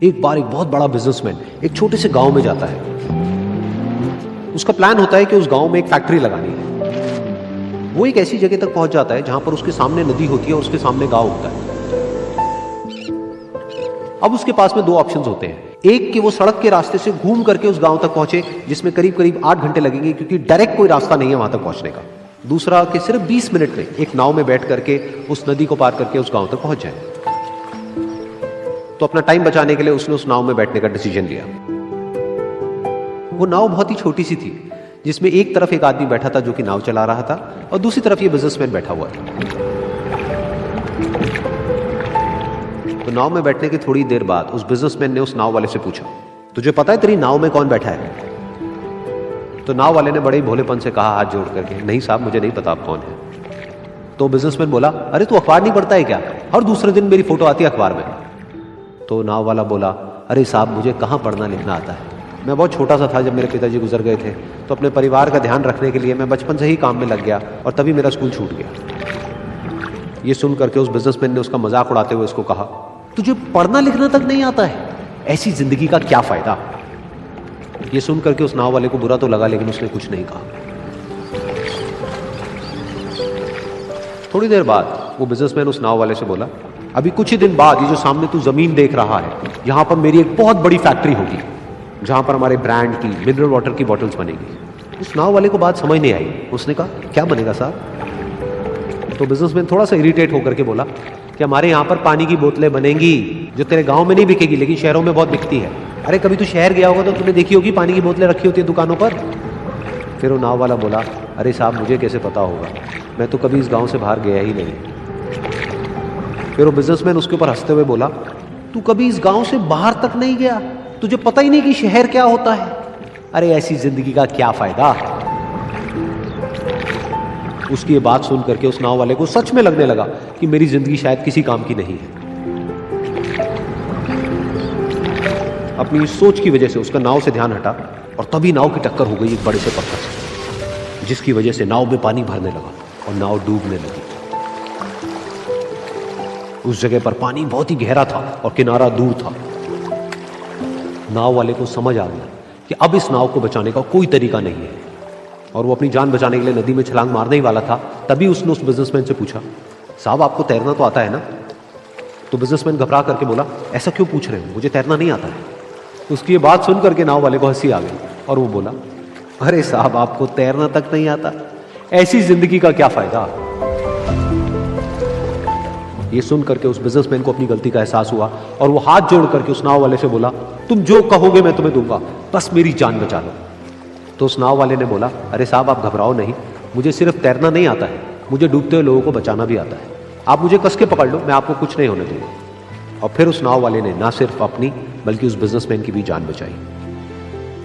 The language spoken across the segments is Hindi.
एक बार एक बहुत बड़ा बिजनेसमैन एक छोटे से गांव में जाता है। उसका प्लान होता है कि उस गांव में एक फैक्ट्री लगानी है। वो एक ऐसी जगह तक पहुंच जाता है जहां पर उसके सामने नदी होती है और उसके सामने गांव होता है। अब उसके पास में दो ऑप्शंस होते हैं, एक कि वो सड़क के रास्ते से घूम करके उस गांव तक पहुंचे जिसमें करीब करीब 8 घंटे लगेंगे क्योंकि डायरेक्ट कोई रास्ता नहीं है वहां तक पहुंचने का। दूसरा कि सिर्फ 20 मिनट में एक नाव में बैठ करके उस नदी को पार करके उस गांव तक पहुंच जाए। तो अपना टाइम बचाने के लिए उसने उस नाव में बैठने का डिसीजन लिया। वो नाव बहुत ही छोटी सी थी जिसमें एक तरफ एक आदमी बैठा था जो कि नाव चला रहा था और दूसरी तरफ ये बिजनेसमैन बैठा हुआ था। तो नाव में बैठने की थोड़ी देर बाद उस बिजनेसमैन ने उस नाव वाले से पूछा, तुझे पता है तेरी नाव में कौन बैठा है? तो नाव वाले ने बड़े ही भोलेपन से कहा हाथ जोड़ करके, नहीं साहब मुझे नहीं पता आप कौन है। तो बिजनेसमैन बोला, अरे तू अखबार नहीं पढ़ता है क्या? हर दूसरे दिन मेरी फोटो आती है अखबार में। तो नाव वाला बोला, अरे साहब मुझे कहाँ पढ़ना लिखना आता है, मैं बहुत छोटा सा था जब मेरे पिताजी गुजर गए थे, तो अपने परिवार का ध्यान रखने के लिए मैं बचपन से ही काम में लग गया और तभी मेरा स्कूल छूट गया। ये सुन करके उस बिजनेसमैन ने उसका मजाक उड़ाते हुए उसको कहा, तुझे पढ़ना लिखना तक नहीं आता है, ऐसी जिंदगी का क्या फायदा? ये सुन करके उस नाव वाले को बुरा तो लगा लेकिन उसने कुछ नहीं कहा। थोड़ी देर बाद वो बिजनेसमैन उस नाव वाले से बोला, अभी कुछ ही दिन बाद ये जो सामने तू जमीन देख रहा है, यहां पर मेरी एक बहुत बड़ी फैक्ट्री होगी जहां पर हमारे ब्रांड की मिनरल वाटर की बॉटल्स बनेगी। उस नाव वाले को बात समझ नहीं आई। उसने कहा, क्या बनेगा साहब? तो बिजनेसमैन थोड़ा सा इरिटेट होकर के बोला कि हमारे यहाँ पर पानी की बोतलें बनेंगी जो तेरे गांव में नहीं बिकेगी लेकिन शहरों में बहुत बिकती है। अरे कभी तू शहर गया होगा तो तूने देखी होगी पानी की बोतलें रखी होती है दुकानों पर। फिर वो नाव वाला बोला, अरे साहब मुझे कैसे पता होगा, मैं तो कभी इस गांव से बाहर गया ही नहीं। फिर वो बिजनेसमैन उसके ऊपर हंसते हुए बोला, तू कभी इस गांव से बाहर तक नहीं गया, तुझे पता ही नहीं कि शहर क्या होता है? अरे ऐसी जिंदगी का क्या फायदा? उसकी ये बात सुन करके उस नाव वाले को सच में लगने लगा कि मेरी जिंदगी शायद किसी काम की नहीं है। अपनी सोच की वजह से उसका नाव से ध्यान हटा और तभी नाव की टक्कर हो गई एक बड़े से पत्थर से, जिसकी वजह से नाव में पानी भरने लगा और नाव डूबने लगी। उस जगह पर पानी बहुत ही गहरा था और किनारा दूर था। नाव वाले को समझ आ गया कि अब इस नाव को बचाने का कोई तरीका नहीं है और वो अपनी जान बचाने के लिए नदी में छलांग मारने ही वाला था। तभी उसने उस बिजनेसमैन से पूछा, साहब आपको तैरना तो आता है ना? तो बिजनेसमैन घबरा करके बोला, ऐसा क्यों पूछ रहे हैं, मुझे तैरना नहीं आता है। उसकी ये बात सुन करके नाव वाले को हंसी आ गई और वो बोला, अरे साहब आपको तैरना तक नहीं आता, ऐसी जिंदगी का क्या फायदा? ये सुन करके उस बिजनेसमैन को अपनी गलती का एहसास हुआ और वो हाथ जोड़ करके उस नाव वाले से बोला, तुम जो कहोगे मैं तुम्हें दूंगा, बस मेरी जान बचा लो। तो उस नाव वाले ने बोला, अरे साहब आप घबराओ नहीं, मुझे सिर्फ तैरना नहीं आता है, मुझे डूबते हुए लोगों को बचाना भी आता है। आप मुझे कस के पकड़ लो, मैं आपको कुछ नहीं होने दूंगा। और फिर उस नाव वाले ने ना सिर्फ अपनी बल्कि उस बिजनेसमैन की भी जान बचाई।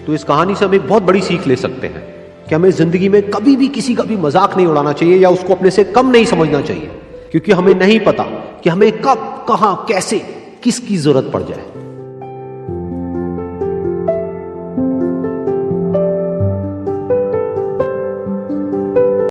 तो इस कहानी से हम एक बहुत बड़ी सीख ले सकते हैं कि हमें जिंदगी में कभी भी किसी का भी मजाक नहीं उड़ाना चाहिए या उसको अपने से कम नहीं समझना चाहिए, क्योंकि हमें नहीं पता कि हमें कब, कहां, कैसे, किसकी जरूरत पड़ जाए।